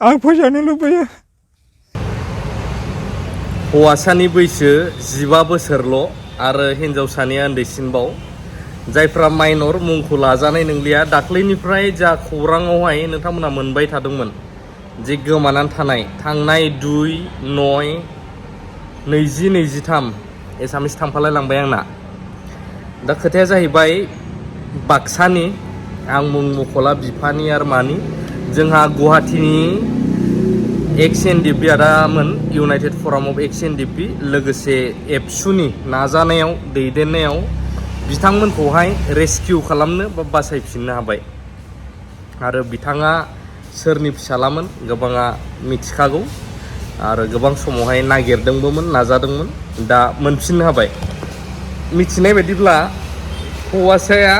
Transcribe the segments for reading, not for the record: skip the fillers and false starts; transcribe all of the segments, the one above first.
आं फैजानो लुबैयो हौवासानि बैसो 15 बोसोरल' आरो हिन्जावसानिया उन्दैसिनबाव जायफ्रा माइनर मुंखौ लाजानाय नंलिया दाख्लैनिफ्राय जा खौराङावहाय नोंथांमोना मोनबाय थादोंमोन जे गोमानानै थानाय थांनाय 2/9/2023 एसामिस थांफालाय लांबाय आंना दा खोथाया जाहैबाय बाक्सानि आं मुं मख'ला बिफानि आरो मानि जोंहा गुवाहाटीनि एक्स एनडिपि आदामोन इउनाइटेड फराम अफ एक्स एनडिपि लोगोसे एबसुनि नाजानायाव दैदेननायाव बिथांमोनखौहाय रेस्किउ खालामनो बा बासायफिननो हाबाय आरो बिथाङा सोरनि फिसालामोन गोबाङा मिथिखागौ आरो गोबां समावहाय नागिरदोंबोमोन नाजादोंमोन दा मोनफिननो हाबाय मिथिनाय बायदिब्ला हौवासाया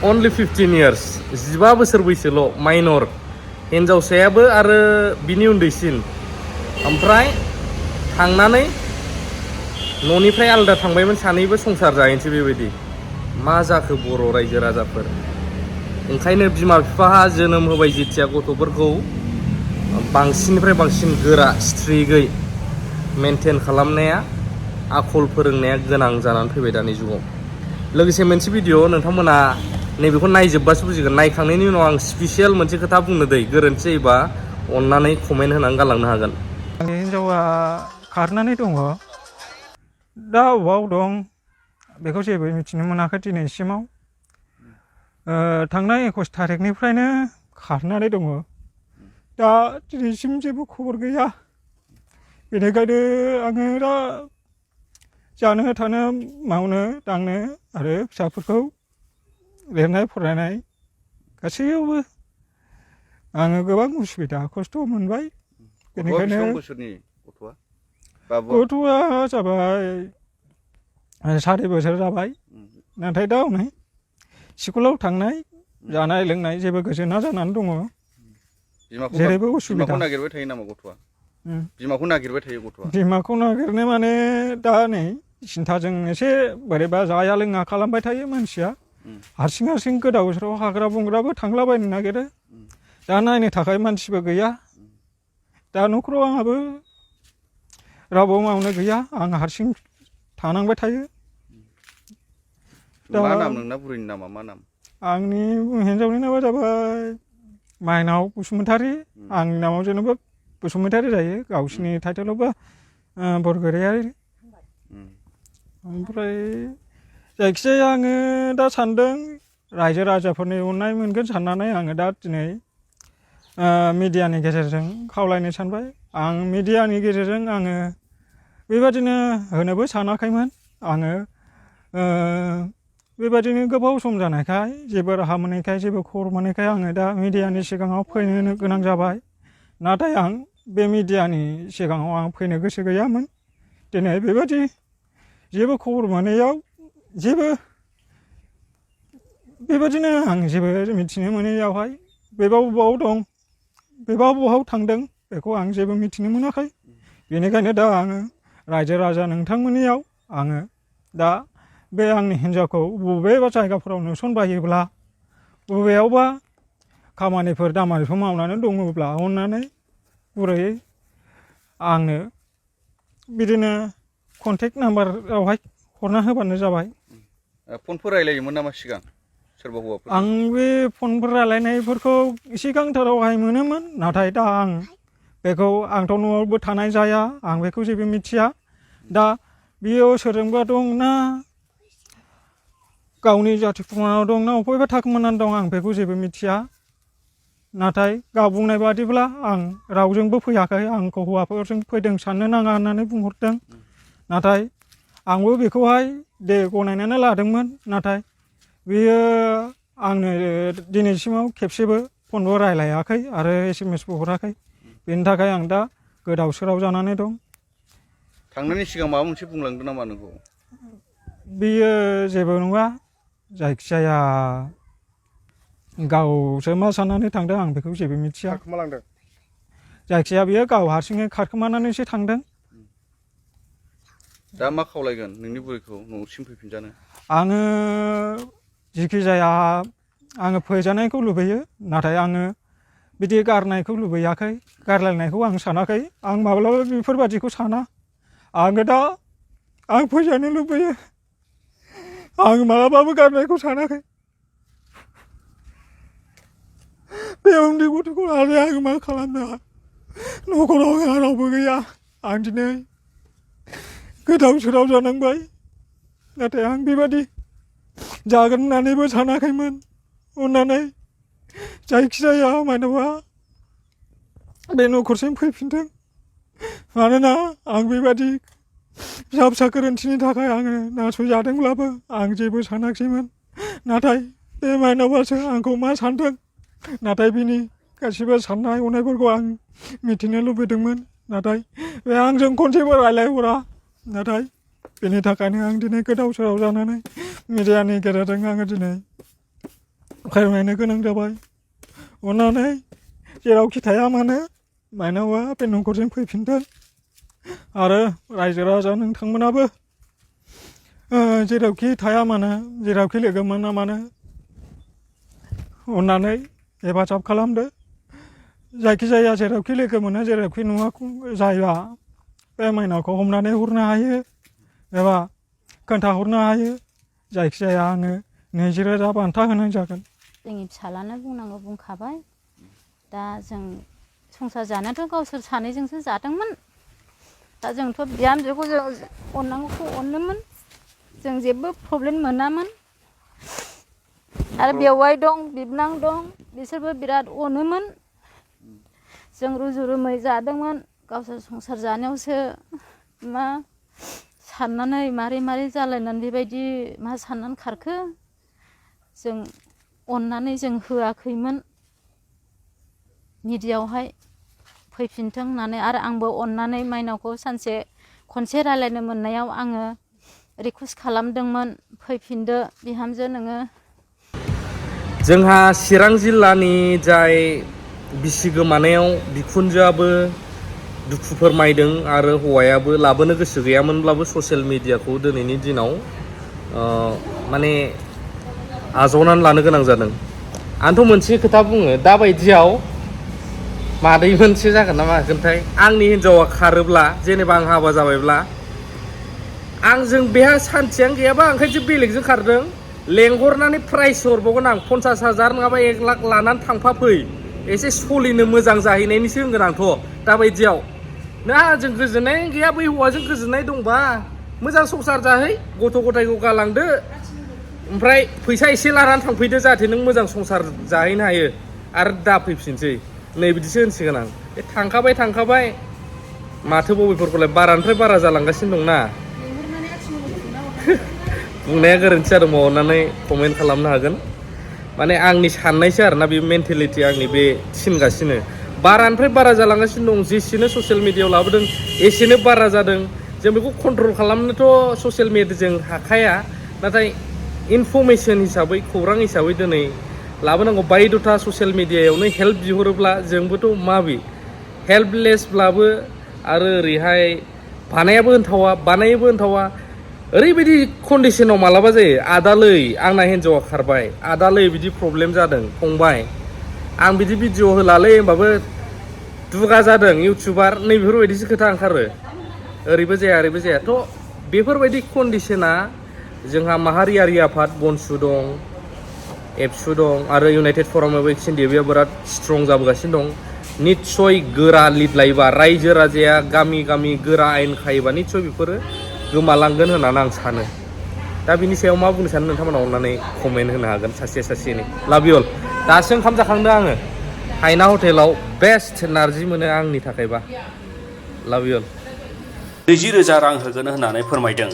अनलि 15 इयार्स 15 बोसोर बैसोल' माइनर हिन्जावसायाबो आरो बिनि उन्दैसिन ओमफ्राय थांनानै न'निफ्राय आलादा थांबायमोन सानैबो संसार जाहैनोसै बेबायदि मा जाखो बर' रायजो राजाफोर ओंखायनो बिमा बिफाहा जोनोम होबाय जेथिया गथ'फोरखौ बांसिननिफ्राय बांसिन गोरा स्ट्रिगै मेनटेन खालामनाया आखल फोरोंनाया गोनां जानानै फैबाय दानि जुगाव लोगोसे मोनसे भिडिअ नोंथांमोना नैबेखौ नायजोब्बासो बुजिगोन नायखांनायनि उनाव आं स्पेसियेल मोनसे खोथा बुंनो दै गोरोन्थि जायोबा अननानै कमेन्ट होनानै गालांनो हागोन आंनि हिन्जावा खारनानै दङ दा अबाव दं बेखौ जेबो मिथिनो मोनाखै दिनैसिमाव थांनाय 21 थारिखनिफ्रायनो खारनानै दङ दा दिनैसिम जेबो खबर गैया बेनिखायनो आङो दा जानो थानो मावनो दांनो आरो फिसाफोरखौ लिरनाय फरायनाय गासैयावबो आङो गोबां उसुबिदा खस्थ' मोनबाय बेनिखायनो गथ'आ जाबाय 4 बोसोर जाबाय नाथाय दा हनै स्कुलाव थांनाय जानाय लोंनाय जेबो गोजोना जानानै दङ जेरैबो उसुबिदा बिमाखौ नागिरबाय थायो नामा गथ'आ बिमाखौ नागिरबाय थायो गथ'आ बिमाखौ नागिरनो माने दा नै सिन्थाजों एसे बोरैबा जाया लोङा खालामबाय थायो मानसिया हारसिं हारसिं गोदाव सोराव हाग्रा बंग्राबो थांलाबायनो नागिरो दा नायनो थाखाय मानसिबो गैया दा न'खराव आंहाबो रावबो मावनो गैया आं हारसिं थानांबाय थायो मा नाम नोंना बुरैनि नामा मा नाम आंनि हिन्जावनि नामा जाबाय माइनाव बसुमतारी आंनि नामाव जेनेबा बसुमतारी जायो गावसिनि टाइटेलावबो बरगयारी ओमफ्राय जायखिजाया आङो दा सानदों रायजो राजाफोरनि अननाय मोनगोन साननानै आङो दा दिनै मिडियानि गेजेरजों खावलायनो सानबाय आं मिडियानि गेजेरजों आङो बेबादिनो होनोबो सानाखैमोन आङो बेबादिनो गोबाव सम जानायखाय जेबो राहा मोनैखाय जेबो खबर मोनैखाय आङो दा मिडियानि सिगाङाव फैनो गोनां जाबाय नाथाय आं बे मिडियानि सिगाङाव आं फैनो गोसो गैयामोन दिनै बेबादि जेबो खबर मोनैयाव जेबो बेबादिनो आं जेबो मिथिनो मोनैयावहाय बेबा बबाव दं बेबा बबाव थांदों बेखौ आं जेबो मिथिनो मोनाखै बेनिखायनो दा आङो रायजो राजा नोंथांमोननियाव आङो दा बे आंनि हिन्जावखौ बबेबा जायगाफोराव नुसनबायोब्ला बबेयावबा खामानिफोर दामानिफोर मावनानै दङब्ला अननानै गुरैयै आंनो बिदिनो कन्टेक्ट नाम्बारावहाय हरना होबानो जाबाय फनफोर रायलायोमोन नामा सिगां सोरबा हौवाफोर आं बे फनफोर रायलायनायफोरखौ सिगांथारावहाय मोनोमोन नाथाय दा आं बेखौ आंथ' न'आवबो थानाय जाया आं बेखौ जेबो मिथिया दा बियो सोरजोंबा दं ना गावनि जाथि खुरमानाव दं ना अबेबा थाखोमानानै दं आं बेखौ जेबो मिथिया नाथाय गाव बुंनाय बादिब्ला आं रावजोंबो फैयाखै आंखौ हौवाफोरजों फैदों साननो नाङा होननानै बुंहरदों नाथाय आंबो बेखौहाय दे गनायनानै लादोंमोन नाथाय बियो आंनो दिनैसिमाव खेबसेबो फनबो रायलायाखै आरो SMS बो हराखै बेनि थाखाय आं दा गोदाव सोराव जानानै दं थांनायनि सिगां माबा मोनसे बुंलांदों नामा नोंखौ बियो जेबो नङा जायखिजाया गावसो मा साननानै थांदों आं बेखौ जेबो मिथिया जायखिजाया बियो गाव हारसिङै खारखोमानानैसो थांदों दा मा खावलायगोन नोंनि बुरैखौ न'सिम फैफिनजानो आङो जिखि जाया आङो फैजानायखौ लुबैयो नाथाय आङो बिदि गारनायखौ लुबैयाखै गारलायनायखौ आं सानाखै आं माब्लाबा बेफोरबादिखौ साना आङो दा आं फैजानो लुबैयो आं मालाबाबो गारनायखौ सानाखै बे उन्दै गथ'खौ लानानै आं मा खालामनो न'खराव आंहा रावबो गैया आं दिनै गोदाव सोराव जानांबाय नाथाय आं बेबादि जागोन होननानैबो सानाखैमोन अननानै जायखिजाया मानोबा बे न'खरसिम फैफिनथों मानोना आं बेबादि फिसा फिसा गोरोन्थिनि थाखाय आङो नासयजादोंब्लाबो आं जेबो सानाखैमोन नाथाय बे माइनावासो आंखौ मा सानदों नाथाय बिनि गासिबो साननाय हनायफोरखौ आं मिथिनो लुबैदोंमोन नाथाय बे आंजों खनसेबो रायलायहरा नाथाय बेनि थाखायनो आं दिनै गोदाव सोराव जानानै मिडियानि गेजेरजों आङो दिनै फोरमायनो गोनां जाबाय अननानै जेरावखि थाया मानो माइनावा बे न'खरसिम फैफिनथों आरो रायजो राजा नोंथांमोनाबो जेरावखि थाया मानो जेरावखि लोगो मोना मानो अननानै हेफाजाब खालामदो जायखिजाया जेरावखि लोगो मोनो जेरावखि नुवा जाया बे माइनावखौ हमनानै हरनो हायो एबा खोन्थाहरनो हायो जायखिजाया आङो 20,000 बान्था होनाय जागोन जोंनि फिसालानो बुंनांगौ बुंखाबाय दा जों संसार जानायाथ' गावसोर सानैजोंसो जादोंमोन दा जोंथ' बिहामजोखौ जों अननांगौखौ अनोमोन जों जेबो प्रब्लेम मोनामोन आरो बेवाइ दं बिबोनां दं बिसोरबो बिराद अनोमोन जों रुजु रुमै जादोंमोन गावसोर संसार जानायावसो मा साननानै मारै जालायनानै बेबायदि मा साननानै खारखो जों अननानै जों होआखैमोन मिडियायावहाय फैफिनथों होननानै आरो आंबो अननानै माइनावखौ सानसे खनसे रायलायनो मोननायाव आङो रिकुवेस्ट खालामदोंमोन फैफिनदो बिहामजो नोङो जोंहा चिरां जिल्लानि जाय बिसि गोमानायाव बिखुनजोआबो दुखु फोरमायदों आरो हौवायाबो लाबोनो गोसो गैयामोनब्लाबो ससियेल मिडियाखौ दिनैनि दिनाव माने आजावनानै लानो गोनां जादों आंथ' मोनसे खोथा बुङो दाबायदियाव मादै मोनसे जागोन ना मागोनथाय आंनि हिन्जावा खारोब्ला जेनेबा आं हाबा जाबायब्ला आंजों बेहा सान्थियानो गैयाबा ओंखायसो बेलेगजों खारदों लेंहरनानै प्राइज हरबावगोन आं 50,000 नङाबा 1 लाख लानानै थांफा फै एसे सलिनो मोजां जाहैनायनिसो होनगोन आंथ' दाबायदियाव ना जों गोजोननाय गैया बै हौवाजों गोजोननाय दंबा मोजां संसार जाहै गथ' गथायखौ गालांदो ओमफ्राय फैसा एसे लानानै थांफैदो जाहाथे नों मोजां संसार जाहैनो हायो आरो दा फैफिनसै नै बिदिसो होनसिगोन आं बे थांखाबाय माथो बबेफोरखौलाय बारानिफ्राय बारा जालांगासिनो दंना बुंनाया गोरोन्थि जादोंबा अननानै कमेन्ट खालामनो हागोन माने आंनि साननायसो आरोना बे मेन्टेलिटि आंनि बे थिनगासिनो बारानिफ्राय बारा जालांगासिनो दं जेसेनो ससियेल मिडियायाव लाबोदों एसेनो बारा जादों जों बेखौ कन्ट्रल खालामनोथ' ससियेल मिडियाजों हाखाया नाथाय इनफरमेसन हिसाबै खौरां हिसाबै दिनै लाबोनांगौ बायद'था ससियेल मिडियायावनो हेल्प बिहरोब्ला जोंबोथ' माबि हेल्पलेसब्लाबो आरो ओरैहाय बानायोबो होनथावा ओरैबायदि कन्डिशनाव मालाबा जायो आदालै आंना हिन्जावा खारबाय आदालै बिदि प्रब्लेम जादों फंबाय आं बिदि भिडिअ होलालै होमबाबो दुगा जादों इउटुबार नै बेफोरबायदिसो खोथा ओंखारो ओरैबो जाया थ' बेफोरबायदि कन्डिशना जोंहा माहारियारि आफाद बनसु दं एबसु दं आरो इउनाइटेड फराम अफ एक्स इन्डिया बिराद स्ट्रं जाबोगासिनो दं निस्सय गोरा लिड लायोबा रायजो राजाया गामि गोरा आयेन खायोबा निस्सय बेफोरो गोमालांगोन होननानै आं सानो दा बिनि सायाव मा बुंनो सानो नोंथांमोना अननानै कमेन्ट होनो हागोन सासेनि लाभ इउ अल दासो ओंखाम जाखांदों आङो हायना हटेलाव बेस्ट नारजि मोनो आंनि थाखायबा लाभ इउ अल 20,000 रां होगोन होननानै फोरमायदों